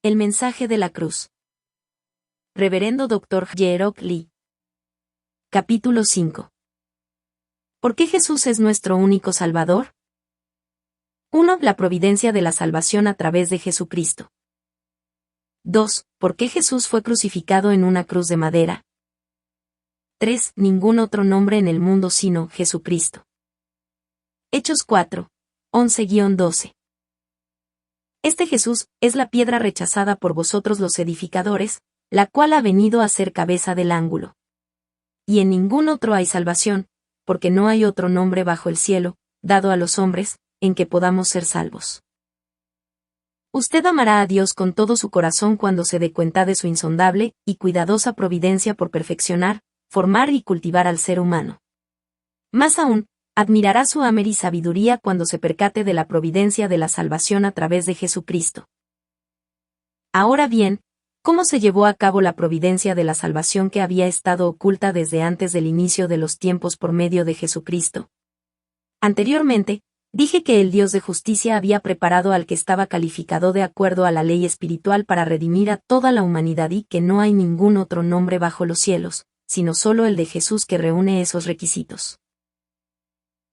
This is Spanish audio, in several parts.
El mensaje de la cruz. Reverendo Dr. Jerok Lee. Capítulo 5. ¿Por qué Jesús es nuestro único Salvador? 1. La providencia de la salvación a través de Jesucristo. 2. ¿Por qué Jesús fue crucificado en una cruz de madera? 3. Ningún otro nombre en el mundo sino Jesucristo. Hechos 4. 11-12. Este Jesús es la piedra rechazada por vosotros los edificadores, la cual ha venido a ser cabeza del ángulo. Y en ningún otro hay salvación, porque no hay otro nombre bajo el cielo, dado a los hombres, en que podamos ser salvos. Usted amará a Dios con todo su corazón cuando se dé cuenta de su insondable y cuidadosa providencia por perfeccionar, formar y cultivar al ser humano. Más aún, admirará su amor y sabiduría cuando se percate de la providencia de la salvación a través de Jesucristo. Ahora bien, ¿cómo se llevó a cabo la providencia de la salvación que había estado oculta desde antes del inicio de los tiempos por medio de Jesucristo? Anteriormente, dije que el Dios de justicia había preparado al que estaba calificado de acuerdo a la ley espiritual para redimir a toda la humanidad y que no hay ningún otro nombre bajo los cielos, sino solo el de Jesús que reúne esos requisitos.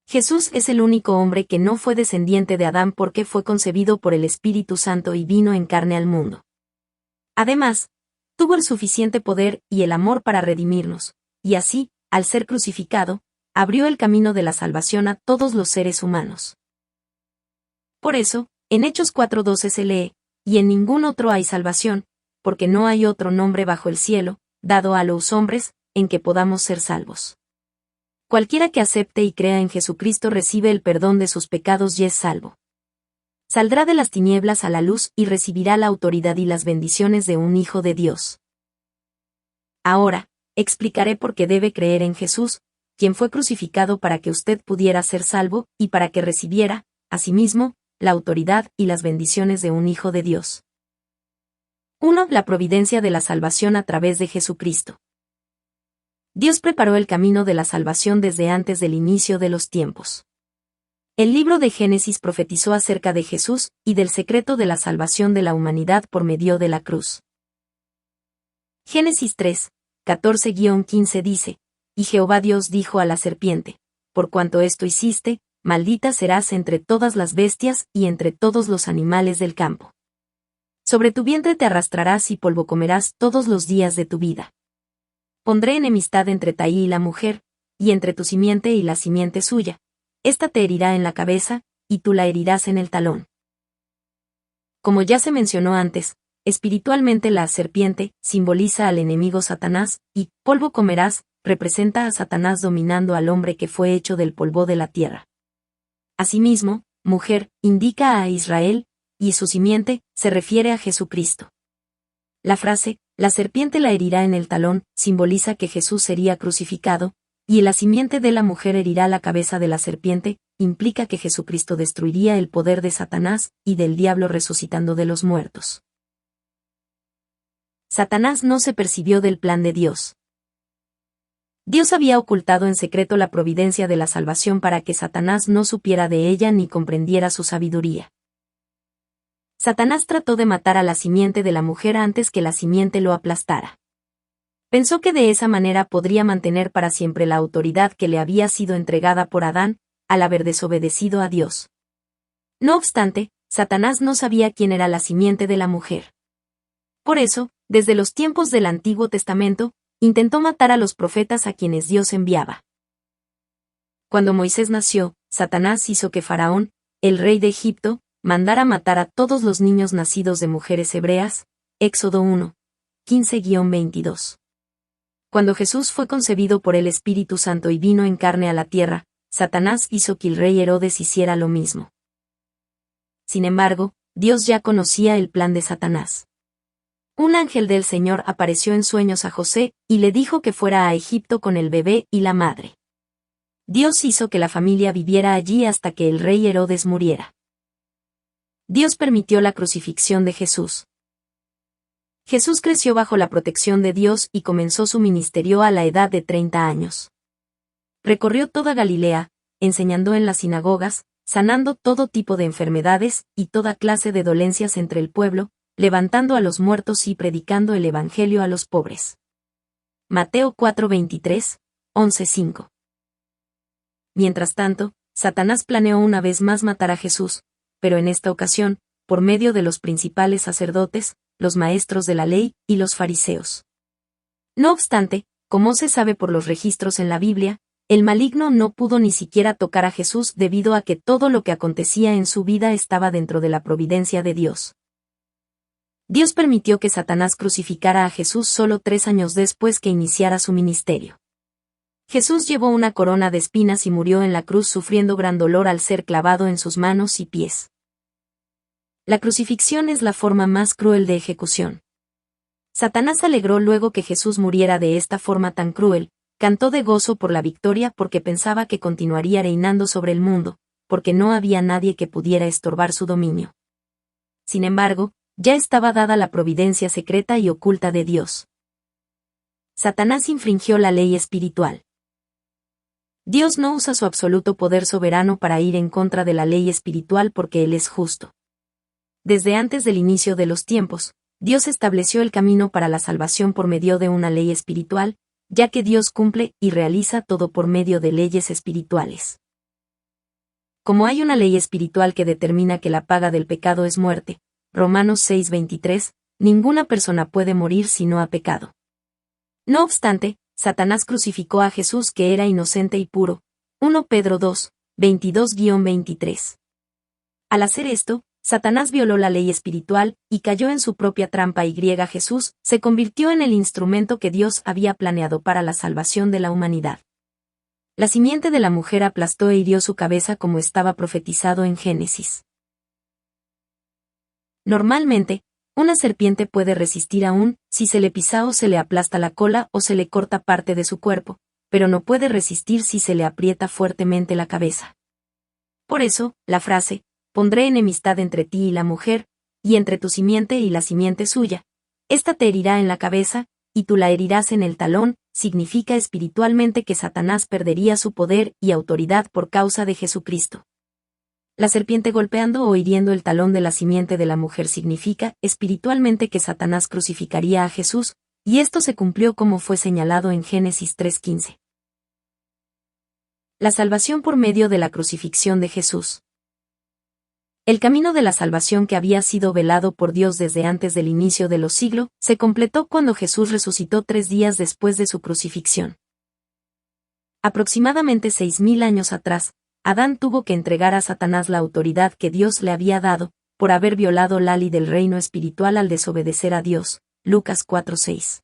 Jesús es el único hombre que no fue descendiente de Adán porque fue concebido por el Espíritu Santo y vino en carne al mundo. Además, tuvo el suficiente poder y el amor para redimirnos, y así, al ser crucificado, abrió el camino de la salvación a todos los seres humanos. Por eso, en Hechos 4:12 se lee, y en ningún otro hay salvación, porque no hay otro nombre bajo el cielo, dado a los hombres, en que podamos ser salvos. Cualquiera que acepte y crea en Jesucristo recibe el perdón de sus pecados y es salvo. Saldrá de las tinieblas a la luz y recibirá la autoridad y las bendiciones de un Hijo de Dios. Ahora, explicaré por qué debe creer en Jesús, quien fue crucificado para que usted pudiera ser salvo y para que recibiera, asimismo, la autoridad y las bendiciones de un Hijo de Dios. 1. La providencia de la salvación a través de Jesucristo. Dios preparó el camino de la salvación desde antes del inicio de los tiempos. El libro de Génesis profetizó acerca de Jesús y del secreto de la salvación de la humanidad por medio de la cruz. Génesis 3, 14-15 dice, y Jehová Dios dijo a la serpiente, por cuanto esto hiciste, maldita serás entre todas las bestias y entre todos los animales del campo. Sobre tu vientre te arrastrarás y polvo comerás todos los días de tu vida. Pondré enemistad entre ti y la mujer, y entre tu simiente y la simiente suya. Ésta te herirá en la cabeza, y tú la herirás en el talón. Como ya se mencionó antes, espiritualmente la serpiente simboliza al enemigo Satanás, y polvo comerás representa a Satanás dominando al hombre que fue hecho del polvo de la tierra. Asimismo, mujer indica a Israel, y su simiente se refiere a Jesucristo. La frase, la serpiente la herirá en el talón, simboliza que Jesús sería crucificado, y la simiente de la mujer herirá la cabeza de la serpiente, implica que Jesucristo destruiría el poder de Satanás y del diablo resucitando de los muertos. Satanás no se percibió del plan de Dios. Dios había ocultado en secreto la providencia de la salvación para que Satanás no supiera de ella ni comprendiera su sabiduría. Satanás trató de matar a la simiente de la mujer antes que la simiente lo aplastara. Pensó que de esa manera podría mantener para siempre la autoridad que le había sido entregada por Adán, al haber desobedecido a Dios. No obstante, Satanás no sabía quién era la simiente de la mujer. Por eso, desde los tiempos del Antiguo Testamento, intentó matar a los profetas a quienes Dios enviaba. Cuando Moisés nació, Satanás hizo que Faraón, el rey de Egipto, mandara matar a todos los niños nacidos de mujeres hebreas, Éxodo 1, 15-22. Cuando Jesús fue concebido por el Espíritu Santo y vino en carne a la tierra, Satanás hizo que el rey Herodes hiciera lo mismo. Sin embargo, Dios ya conocía el plan de Satanás. Un ángel del Señor apareció en sueños a José y le dijo que fuera a Egipto con el bebé y la madre. Dios hizo que la familia viviera allí hasta que el rey Herodes muriera. Dios permitió la crucifixión de Jesús. Jesús creció bajo la protección de Dios y comenzó su ministerio a la edad de 30 años. Recorrió toda Galilea, enseñando en las sinagogas, sanando todo tipo de enfermedades y toda clase de dolencias entre el pueblo, levantando a los muertos y predicando el Evangelio a los pobres. Mateo 4:23, 11:5. Mientras tanto, Satanás planeó una vez más matar a Jesús, pero en esta ocasión, por medio de los principales sacerdotes, los maestros de la ley y los fariseos. No obstante, como se sabe por los registros en la Biblia, el maligno no pudo ni siquiera tocar a Jesús debido a que todo lo que acontecía en su vida estaba dentro de la providencia de Dios. Dios permitió que Satanás crucificara a Jesús solo 3 años después que iniciara su ministerio. Jesús llevó una corona de espinas y murió en la cruz sufriendo gran dolor al ser clavado en sus manos y pies. La crucifixión es la forma más cruel de ejecución. Satanás alegró luego que Jesús muriera de esta forma tan cruel, cantó de gozo por la victoria porque pensaba que continuaría reinando sobre el mundo, porque no había nadie que pudiera estorbar su dominio. Sin embargo, ya estaba dada la providencia secreta y oculta de Dios. Satanás infringió la ley espiritual. Dios no usa su absoluto poder soberano para ir en contra de la ley espiritual porque Él es justo. Desde antes del inicio de los tiempos, Dios estableció el camino para la salvación por medio de una ley espiritual, ya que Dios cumple y realiza todo por medio de leyes espirituales. Como hay una ley espiritual que determina que la paga del pecado es muerte, Romanos 6:23, ninguna persona puede morir si no ha pecado. No obstante, Satanás crucificó a Jesús que era inocente y puro, 1 Pedro 2, 22-23. Al hacer esto, Satanás violó la ley espiritual y cayó en su propia trampa y Jesús se convirtió en el instrumento que Dios había planeado para la salvación de la humanidad. La simiente de la mujer aplastó e hirió su cabeza como estaba profetizado en Génesis. Normalmente, una serpiente puede resistir aún si se le pisa o se le aplasta la cola o se le corta parte de su cuerpo, pero no puede resistir si se le aprieta fuertemente la cabeza. Por eso, la frase, pondré enemistad entre ti y la mujer, y entre tu simiente y la simiente suya. Esta te herirá en la cabeza, y tú la herirás en el talón, significa espiritualmente que Satanás perdería su poder y autoridad por causa de Jesucristo. La serpiente golpeando o hiriendo el talón de la simiente de la mujer significa espiritualmente que Satanás crucificaría a Jesús, y esto se cumplió como fue señalado en Génesis 3:15. La salvación por medio de la crucifixión de Jesús. El camino de la salvación que había sido velado por Dios desde antes del inicio de los siglos, se completó cuando Jesús resucitó 3 días después de su crucifixión. Aproximadamente 6.000 años atrás, Adán tuvo que entregar a Satanás la autoridad que Dios le había dado, por haber violado la ley del reino espiritual al desobedecer a Dios, Lucas 4:6.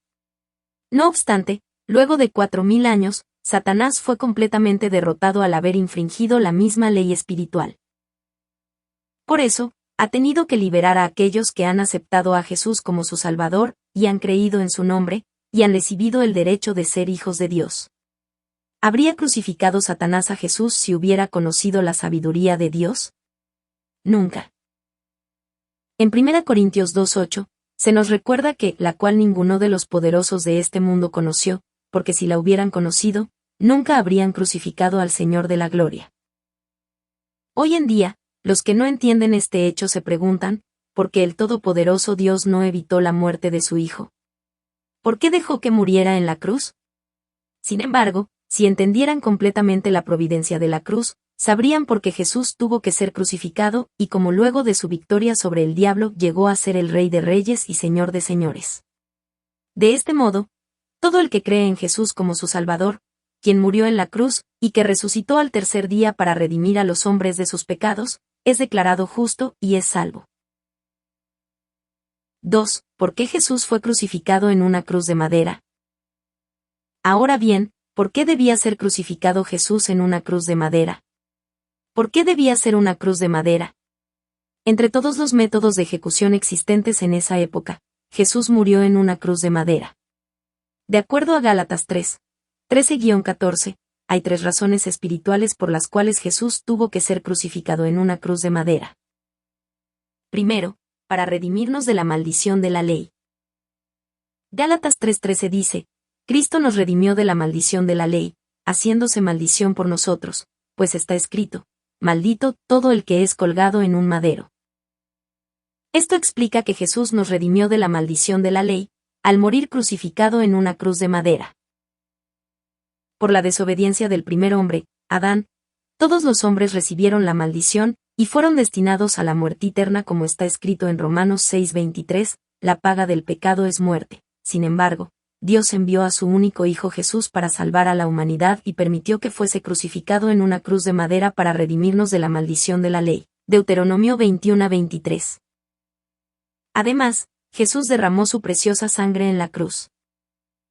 No obstante, luego de 4.000 años, Satanás fue completamente derrotado al haber infringido la misma ley espiritual. Por eso, ha tenido que liberar a aquellos que han aceptado a Jesús como su Salvador, y han creído en su nombre, y han recibido el derecho de ser hijos de Dios. ¿Habría crucificado Satanás a Jesús si hubiera conocido la sabiduría de Dios? Nunca. En 1 Corintios 2:8, se nos recuerda que la cual ninguno de los poderosos de este mundo conoció, porque si la hubieran conocido, nunca habrían crucificado al Señor de la gloria. Hoy en día, los que no entienden este hecho se preguntan, ¿por qué el Todopoderoso Dios no evitó la muerte de su Hijo? ¿Por qué dejó que muriera en la cruz? Sin embargo, si entendieran completamente la providencia de la cruz, sabrían por qué Jesús tuvo que ser crucificado y cómo luego de su victoria sobre el diablo llegó a ser el Rey de Reyes y Señor de Señores. De este modo, todo el que cree en Jesús como su Salvador, quien murió en la cruz, y que resucitó al tercer día para redimir a los hombres de sus pecados, es declarado justo y es salvo. 2. ¿Por qué Jesús fue crucificado en una cruz de madera? Ahora bien, ¿por qué debía ser crucificado Jesús en una cruz de madera? ¿Por qué debía ser una cruz de madera? Entre todos los métodos de ejecución existentes en esa época, Jesús murió en una cruz de madera. De acuerdo a Gálatas 3, 13-14, hay 3 razones espirituales por las cuales Jesús tuvo que ser crucificado en una cruz de madera. Primero, para redimirnos de la maldición de la ley. Gálatas 3:13 dice, Cristo nos redimió de la maldición de la ley, haciéndose maldición por nosotros, pues está escrito, maldito todo el que es colgado en un madero. Esto explica que Jesús nos redimió de la maldición de la ley, al morir crucificado en una cruz de madera. Por la desobediencia del primer hombre, Adán, todos los hombres recibieron la maldición, y fueron destinados a la muerte eterna como está escrito en Romanos 6:23, la paga del pecado es muerte. Sin embargo, Dios envió a su único Hijo Jesús para salvar a la humanidad y permitió que fuese crucificado en una cruz de madera para redimirnos de la maldición de la ley. Deuteronomio 21:23. Además, Jesús derramó su preciosa sangre en la cruz.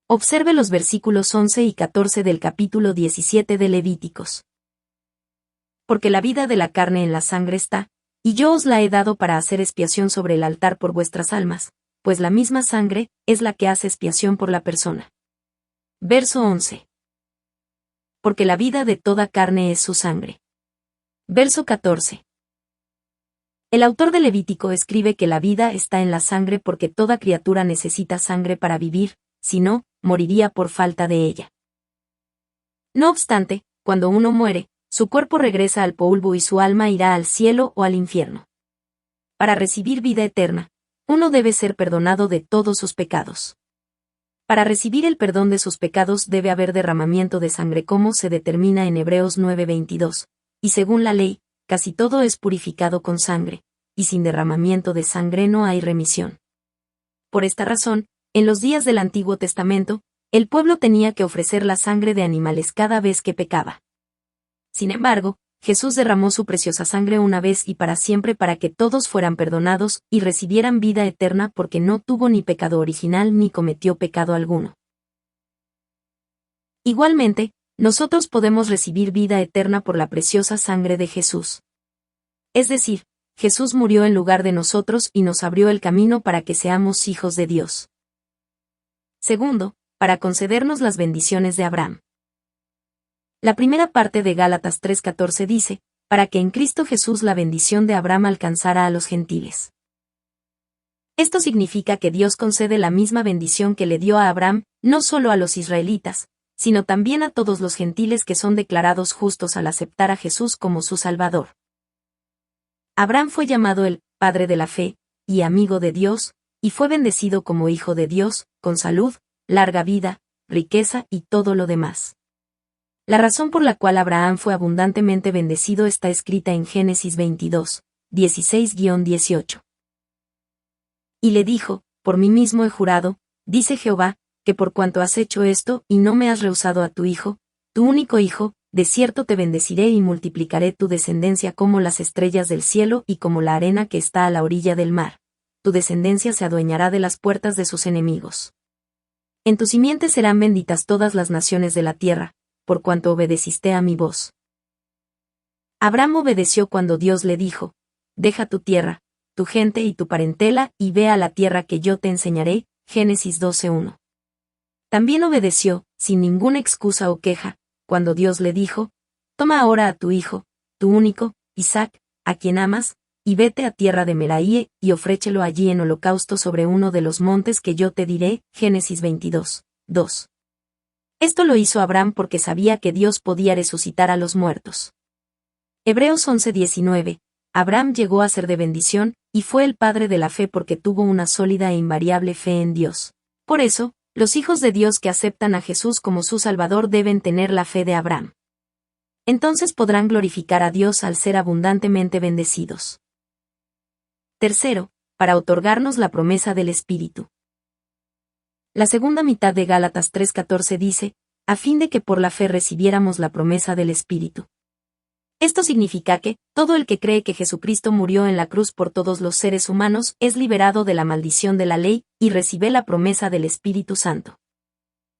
Observe los versículos 11 y 14 del capítulo 17 de Levíticos. Porque la vida de la carne en la sangre está, y yo os la he dado para hacer expiación sobre el altar por vuestras almas, pues la misma sangre es la que hace expiación por la persona. Verso 11. Porque la vida de toda carne es su sangre. Verso 14. El autor de Levítico escribe que la vida está en la sangre porque toda criatura necesita sangre para vivir, si no, moriría por falta de ella. No obstante, cuando uno muere, su cuerpo regresa al polvo y su alma irá al cielo o al infierno. Para recibir vida eterna, uno debe ser perdonado de todos sus pecados. Para recibir el perdón de sus pecados debe haber derramamiento de sangre como se determina en Hebreos 9:22, y según la ley, casi todo es purificado con sangre, y sin derramamiento de sangre no hay remisión. Por esta razón, en los días del Antiguo Testamento, el pueblo tenía que ofrecer la sangre de animales cada vez que pecaba. Sin embargo, Jesús derramó su preciosa sangre una vez y para siempre para que todos fueran perdonados y recibieran vida eterna porque no tuvo ni pecado original ni cometió pecado alguno. Igualmente, nosotros podemos recibir vida eterna por la preciosa sangre de Jesús. Es decir, Jesús murió en lugar de nosotros y nos abrió el camino para que seamos hijos de Dios. Segundo, para concedernos las bendiciones de Abraham. La primera parte de Gálatas 3:14 dice, para que en Cristo Jesús la bendición de Abraham alcanzara a los gentiles. Esto significa que Dios concede la misma bendición que le dio a Abraham, no solo a los israelitas, sino también a todos los gentiles que son declarados justos al aceptar a Jesús como su Salvador. Abraham fue llamado el Padre de la Fe, y amigo de Dios, y fue bendecido como hijo de Dios, con salud, larga vida, riqueza y todo lo demás. La razón por la cual Abraham fue abundantemente bendecido está escrita en Génesis 22, 16-18. Y le dijo, por mí mismo he jurado, dice Jehová, que por cuanto has hecho esto y no me has rehusado a tu hijo, tu único hijo, de cierto te bendeciré y multiplicaré tu descendencia como las estrellas del cielo y como la arena que está a la orilla del mar. Tu descendencia se adueñará de las puertas de sus enemigos. En tu simiente serán benditas todas las naciones de la tierra, por cuanto obedeciste a mi voz. Abraham obedeció cuando Dios le dijo, deja tu tierra, tu gente y tu parentela y ve a la tierra que yo te enseñaré, Génesis 12:1. También obedeció, sin ninguna excusa o queja, cuando Dios le dijo, toma ahora a tu hijo, tu único, Isaac, a quien amas, y vete a tierra de Meraíe y ofréchelo allí en holocausto sobre uno de los montes que yo te diré, Génesis 22:2. Esto lo hizo Abraham porque sabía que Dios podía resucitar a los muertos. Hebreos 11:19. Abraham llegó a ser de bendición, y fue el padre de la fe porque tuvo una sólida e invariable fe en Dios. Por eso, los hijos de Dios que aceptan a Jesús como su Salvador deben tener la fe de Abraham. Entonces podrán glorificar a Dios al ser abundantemente bendecidos. Tercero, para otorgarnos la promesa del Espíritu. La segunda mitad de Gálatas 3:14 dice, a fin de que por la fe recibiéramos la promesa del Espíritu. Esto significa que, todo el que cree que Jesucristo murió en la cruz por todos los seres humanos es liberado de la maldición de la ley y recibe la promesa del Espíritu Santo.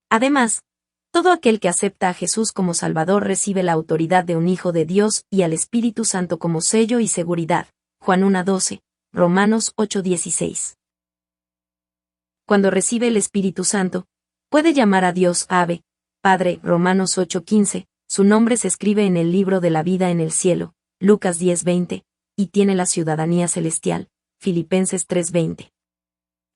Además, todo aquel que acepta a Jesús como Salvador recibe la autoridad de un Hijo de Dios y al Espíritu Santo como sello y seguridad. Juan 1:12, Romanos 8:16. Cuando recibe el Espíritu Santo, puede llamar a Dios Abba, Padre, Romanos 8:15, su nombre se escribe en el libro de la vida en el cielo, Lucas 10:20, y tiene la ciudadanía celestial, Filipenses 3:20.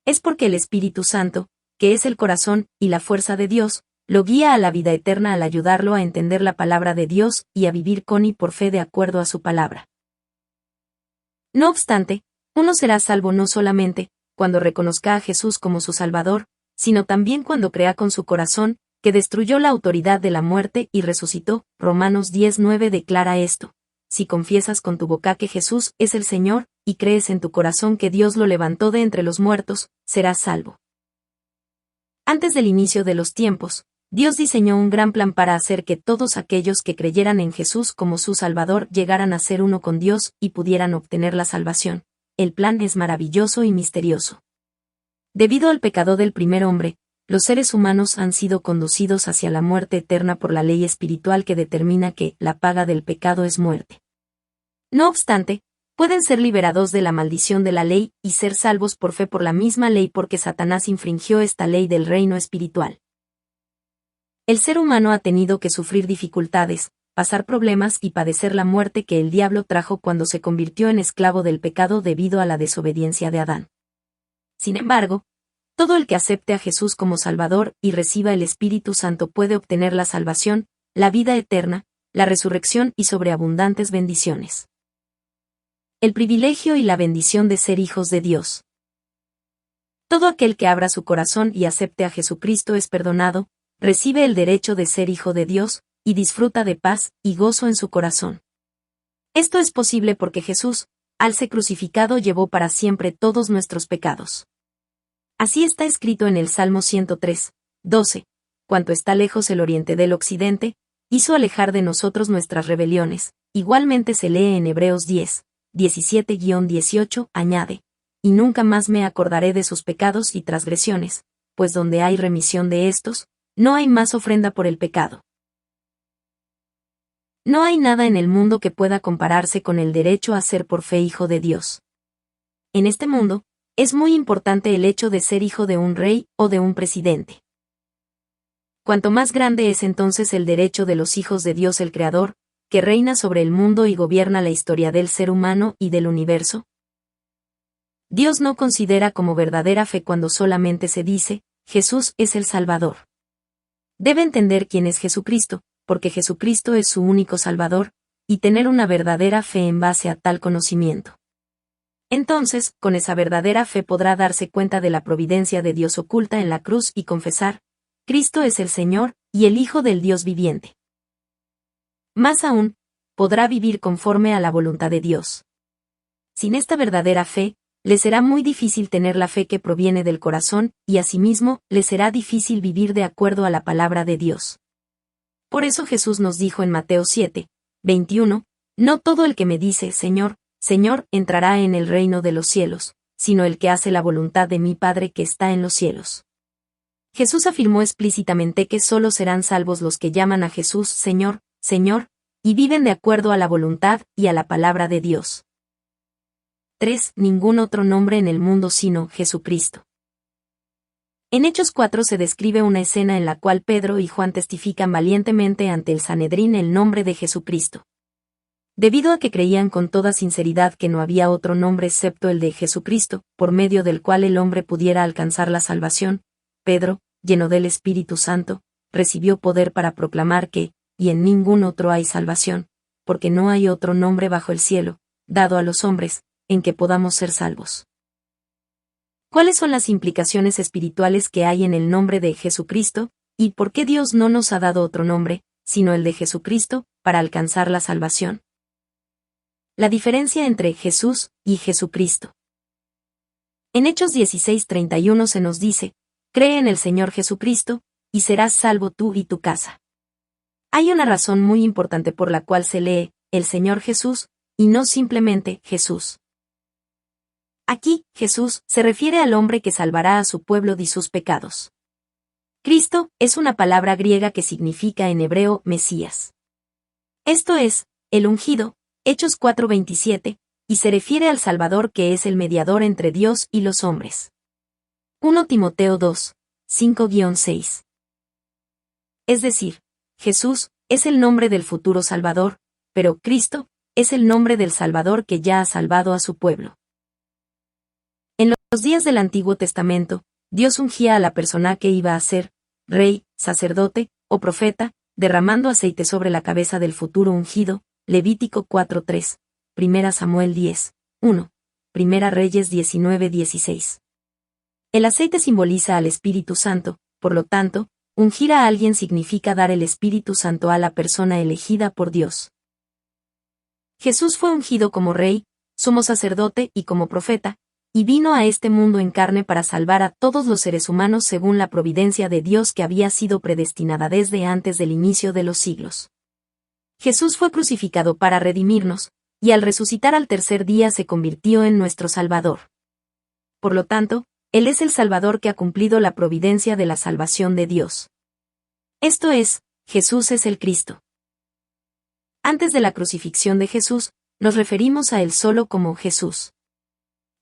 Es porque el Espíritu Santo, que es el corazón y la fuerza de Dios, lo guía a la vida eterna al ayudarlo a entender la palabra de Dios y a vivir con y por fe de acuerdo a su palabra. No obstante, Uno será salvo no solamente cuando reconozca a Jesús como su Salvador, sino también cuando crea con su corazón que destruyó la autoridad de la muerte y resucitó. Romanos 10:9 declara esto: si confiesas con tu boca que Jesús es el Señor, y crees en tu corazón que Dios lo levantó de entre los muertos, serás salvo. Antes del inicio de los tiempos, Dios diseñó un gran plan para hacer que todos aquellos que creyeran en Jesús como su Salvador llegaran a ser uno con Dios y pudieran obtener la salvación. El plan es maravilloso y misterioso. Debido al pecado del primer hombre, los seres humanos han sido conducidos hacia la muerte eterna por la ley espiritual que determina que la paga del pecado es muerte. No obstante, pueden ser liberados de la maldición de la ley y ser salvos por fe por la misma ley porque Satanás infringió esta ley del reino espiritual. El ser humano ha tenido que sufrir dificultades, pasar problemas y padecer la muerte que el diablo trajo cuando se convirtió en esclavo del pecado debido a la desobediencia de Adán. Sin embargo, todo el que acepte a Jesús como Salvador y reciba el Espíritu Santo puede obtener la salvación, la vida eterna, la resurrección y sobreabundantes bendiciones. El privilegio y la bendición de ser hijos de Dios. Todo aquel que abra su corazón y acepte a Jesucristo es perdonado, recibe el derecho de ser hijo de Dios, y disfruta de paz y gozo en su corazón. Esto es posible porque Jesús, al ser crucificado, llevó para siempre todos nuestros pecados. Así está escrito en el Salmo 103:12, cuanto está lejos el oriente del occidente, hizo alejar de nosotros nuestras rebeliones. Igualmente se lee en Hebreos 10:17-18, añade: y nunca más me acordaré de sus pecados y transgresiones, pues donde hay remisión de estos, no hay más ofrenda por el pecado. No hay nada en el mundo que pueda compararse con el derecho a ser por fe hijo de Dios. En este mundo, es muy importante el hecho de ser hijo de un rey o de un presidente. Cuanto más grande es entonces el derecho de los hijos de Dios el Creador, que reina sobre el mundo y gobierna la historia del ser humano y del universo. Dios no considera como verdadera fe cuando solamente se dice, Jesús es el Salvador. Debe entender quién es Jesucristo, porque Jesucristo es su único Salvador, y tener una verdadera fe en base a tal conocimiento. Entonces, con esa verdadera fe podrá darse cuenta de la providencia de Dios oculta en la cruz y confesar, Cristo es el Señor, y el Hijo del Dios viviente. Más aún, podrá vivir conforme a la voluntad de Dios. Sin esta verdadera fe, le será muy difícil tener la fe que proviene del corazón, y asimismo, le será difícil vivir de acuerdo a la palabra de Dios. Por eso Jesús nos dijo en Mateo 7:21, no todo el que me dice, Señor, Señor, entrará en el reino de los cielos, sino el que hace la voluntad de mi Padre que está en los cielos. Jesús afirmó explícitamente que solo serán salvos los que llaman a Jesús Señor, Señor, y viven de acuerdo a la voluntad y a la palabra de Dios. 3. Ningún otro nombre en el mundo sino Jesucristo. En Hechos 4 se describe una escena en la cual Pedro y Juan testifican valientemente ante el Sanedrín el nombre de Jesucristo. Debido a que creían con toda sinceridad que no había otro nombre excepto el de Jesucristo, por medio del cual el hombre pudiera alcanzar la salvación, Pedro, lleno del Espíritu Santo, recibió poder para proclamar que, y en ningún otro hay salvación, porque no hay otro nombre bajo el cielo, dado a los hombres, en que podamos ser salvos. ¿Cuáles son las implicaciones espirituales que hay en el nombre de Jesucristo, y por qué Dios no nos ha dado otro nombre, sino el de Jesucristo, para alcanzar la salvación? La diferencia entre Jesús y Jesucristo. En Hechos 16:31 se nos dice, cree en el Señor Jesucristo, y serás salvo tú y tu casa. Hay una razón muy importante por la cual se lee, el Señor Jesús, y no simplemente Jesús. Aquí, Jesús se refiere al hombre que salvará a su pueblo de sus pecados. Cristo es una palabra griega que significa en hebreo Mesías. Esto es, el ungido, Hechos 4:27, y se refiere al Salvador que es el mediador entre Dios y los hombres. 1 Timoteo 2:5-6. Es decir, Jesús es el nombre del futuro Salvador, pero Cristo es el nombre del Salvador que ya ha salvado a su pueblo. En los días del Antiguo Testamento, Dios ungía a la persona que iba a ser rey, sacerdote o profeta, derramando aceite sobre la cabeza del futuro ungido, Levítico 4:3, 1 Samuel 10:1, Primera Reyes 19:16. El aceite simboliza al Espíritu Santo, por lo tanto, ungir a alguien significa dar el Espíritu Santo a la persona elegida por Dios. Jesús fue ungido como rey, sumo sacerdote y como profeta, y vino a este mundo en carne para salvar a todos los seres humanos según la providencia de Dios que había sido predestinada desde antes del inicio de los siglos. Jesús fue crucificado para redimirnos, y al resucitar al tercer día se convirtió en nuestro Salvador. Por lo tanto, Él es el Salvador que ha cumplido la providencia de la salvación de Dios. Esto es, Jesús es el Cristo. Antes de la crucifixión de Jesús, nos referimos a Él solo como Jesús.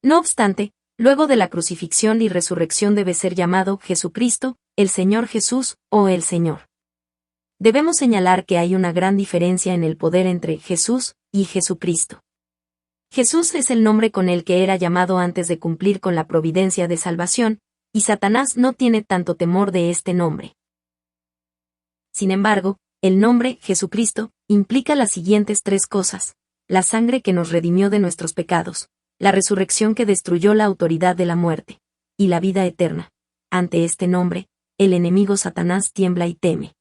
No obstante, luego de la crucifixión y resurrección debe ser llamado Jesucristo, el Señor Jesús, o el Señor. Debemos señalar que hay una gran diferencia en el poder entre Jesús y Jesucristo. Jesús es el nombre con el que era llamado antes de cumplir con la providencia de salvación, y Satanás no tiene tanto temor de este nombre. Sin embargo, el nombre Jesucristo implica las siguientes tres cosas: la sangre que nos redimió de nuestros pecados, la resurrección que destruyó la autoridad de la muerte, y la vida eterna. Ante este nombre, el enemigo Satanás tiembla y teme.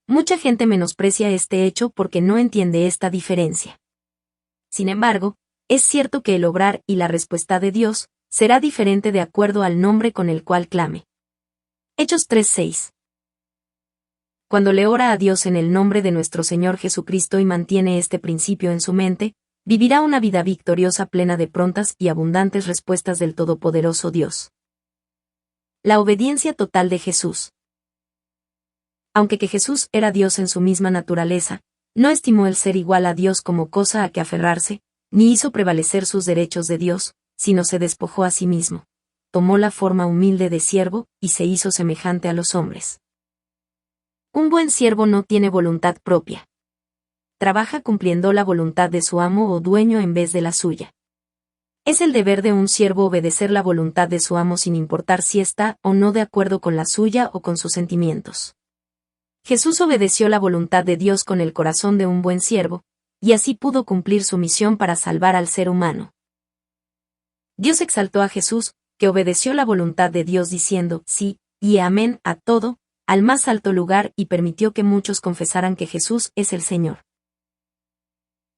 Mucha gente menosprecia este hecho porque no entiende esta diferencia. Sin embargo, es cierto que el obrar y la respuesta de Dios será diferente de acuerdo al nombre con el cual clame. Hechos 3:6. Cuando le ora a Dios en el nombre de nuestro Señor Jesucristo y mantiene este principio en su mente, vivirá una vida victoriosa plena de prontas y abundantes respuestas del Todopoderoso Dios. La obediencia total de Jesús. Aunque que Jesús era Dios en su misma naturaleza, no estimó el ser igual a Dios como cosa a que aferrarse, ni hizo prevalecer sus derechos de Dios, sino se despojó a sí mismo. Tomó la forma humilde de siervo, y se hizo semejante a los hombres. Un buen siervo no tiene voluntad propia. Trabaja cumpliendo la voluntad de su amo o dueño en vez de la suya. Es el deber de un siervo obedecer la voluntad de su amo sin importar si está o no de acuerdo con la suya o con sus sentimientos. Jesús obedeció la voluntad de Dios con el corazón de un buen siervo, y así pudo cumplir su misión para salvar al ser humano. Dios exaltó a Jesús, que obedeció la voluntad de Dios diciendo sí y amén a todo, al más alto lugar, y permitió que muchos confesaran que Jesús es el Señor.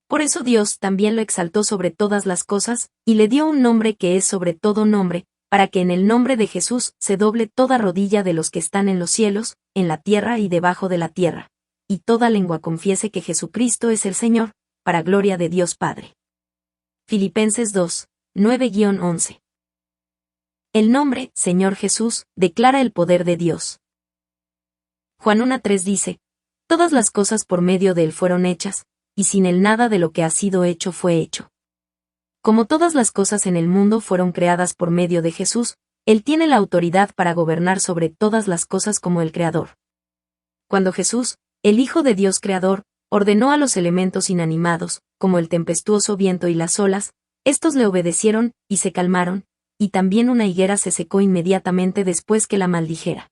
Por eso Dios también lo exaltó sobre todas las cosas, y le dio un nombre que es sobre todo nombre, para que en el nombre de Jesús se doble toda rodilla de los que están en los cielos, en la tierra y debajo de la tierra, y toda lengua confiese que Jesucristo es el Señor, para gloria de Dios Padre. Filipenses 2, 9-11. El nombre, Señor Jesús, declara el poder de Dios. Juan 1:3 dice: todas las cosas por medio de Él fueron hechas, y sin Él nada de lo que ha sido hecho fue hecho. Como todas las cosas en el mundo fueron creadas por medio de Jesús, Él tiene la autoridad para gobernar sobre todas las cosas como el Creador. Cuando Jesús, el Hijo de Dios Creador, ordenó a los elementos inanimados, como el tempestuoso viento y las olas, estos le obedecieron, y se calmaron, y también una higuera se secó inmediatamente después que la maldijera.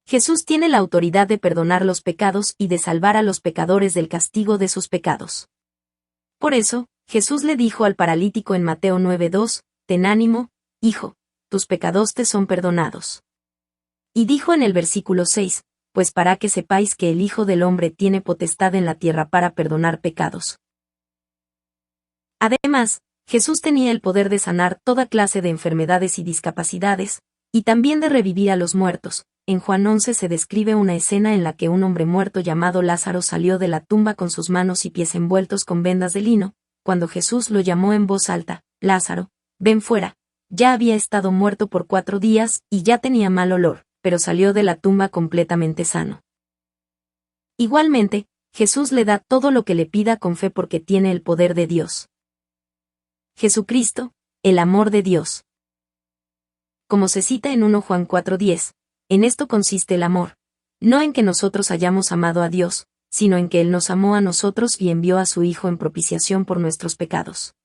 Jesús tiene la autoridad de perdonar los pecados y de salvar a los pecadores del castigo de sus pecados. Por eso, Jesús le dijo al paralítico en Mateo 9:2, ten ánimo, hijo, tus pecados te son perdonados. Y dijo en el versículo 6, pues para que sepáis que el Hijo del Hombre tiene potestad en la tierra para perdonar pecados. Además, Jesús tenía el poder de sanar toda clase de enfermedades y discapacidades, y también de revivir a los muertos. En Juan 11 se describe una escena en la que un hombre muerto llamado Lázaro salió de la tumba con sus manos y pies envueltos con vendas de lino. Cuando Jesús lo llamó en voz alta, Lázaro, ven fuera, ya había estado muerto por 4 días y ya tenía mal olor, pero salió de la tumba completamente sano. Igualmente, Jesús le da todo lo que le pida con fe porque tiene el poder de Dios. Jesucristo, el amor de Dios. Como se cita en 1 Juan 4:10, en esto consiste el amor, no en que nosotros hayamos amado a Dios, sino en que Él nos amó a nosotros y envió a su Hijo en propiciación por nuestros pecados.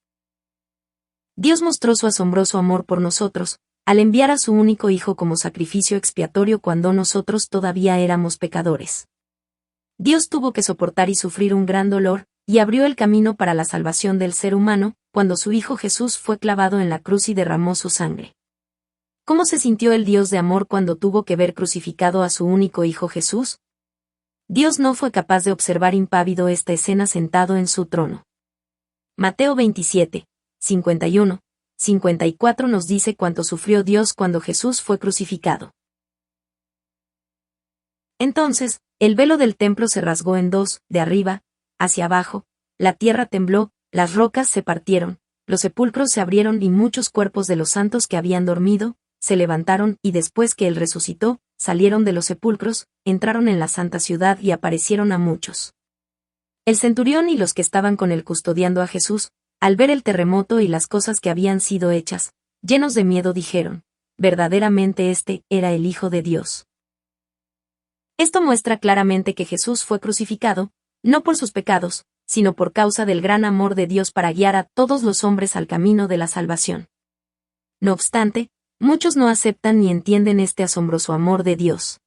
Dios mostró su asombroso amor por nosotros, al enviar a su único Hijo como sacrificio expiatorio cuando nosotros todavía éramos pecadores. Dios tuvo que soportar y sufrir un gran dolor, y abrió el camino para la salvación del ser humano, cuando su Hijo Jesús fue clavado en la cruz y derramó su sangre. ¿Cómo se sintió el Dios de amor cuando tuvo que ver crucificado a su único Hijo Jesús? Dios no fue capaz de observar impávido esta escena sentado en su trono. Mateo 27, 51, 54 nos dice cuánto sufrió Dios cuando Jesús fue crucificado. Entonces, el velo del templo se rasgó en dos, de arriba, hacia abajo, la tierra tembló, las rocas se partieron, los sepulcros se abrieron y muchos cuerpos de los santos que habían dormido, se levantaron y después que él resucitó, salieron de los sepulcros, entraron en la santa ciudad y aparecieron a muchos. El centurión y los que estaban con él custodiando a Jesús, al ver el terremoto y las cosas que habían sido hechas, llenos de miedo dijeron, verdaderamente este era el Hijo de Dios. Esto muestra claramente que Jesús fue crucificado, no por sus pecados, sino por causa del gran amor de Dios para guiar a todos los hombres al camino de la salvación. No obstante, muchos no aceptan ni entienden este asombroso amor de Dios.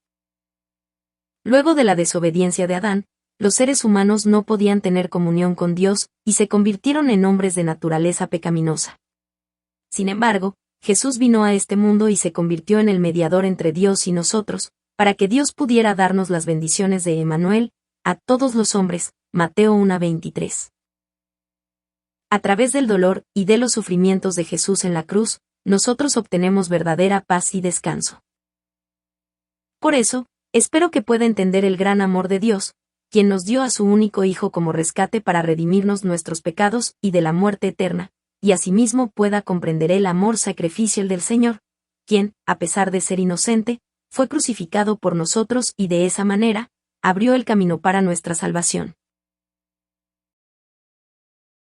Luego de la desobediencia de Adán, los seres humanos no podían tener comunión con Dios y se convirtieron en hombres de naturaleza pecaminosa. Sin embargo, Jesús vino a este mundo y se convirtió en el mediador entre Dios y nosotros, para que Dios pudiera darnos las bendiciones de Emmanuel, a todos los hombres, Mateo 1:23. A través del dolor y de los sufrimientos de Jesús en la cruz, nosotros obtenemos verdadera paz y descanso. Por eso, espero que pueda entender el gran amor de Dios, quien nos dio a su único Hijo como rescate para redimirnos nuestros pecados y de la muerte eterna, y asimismo pueda comprender el amor sacrificial del Señor, quien, a pesar de ser inocente, fue crucificado por nosotros y de esa manera, abrió el camino para nuestra salvación.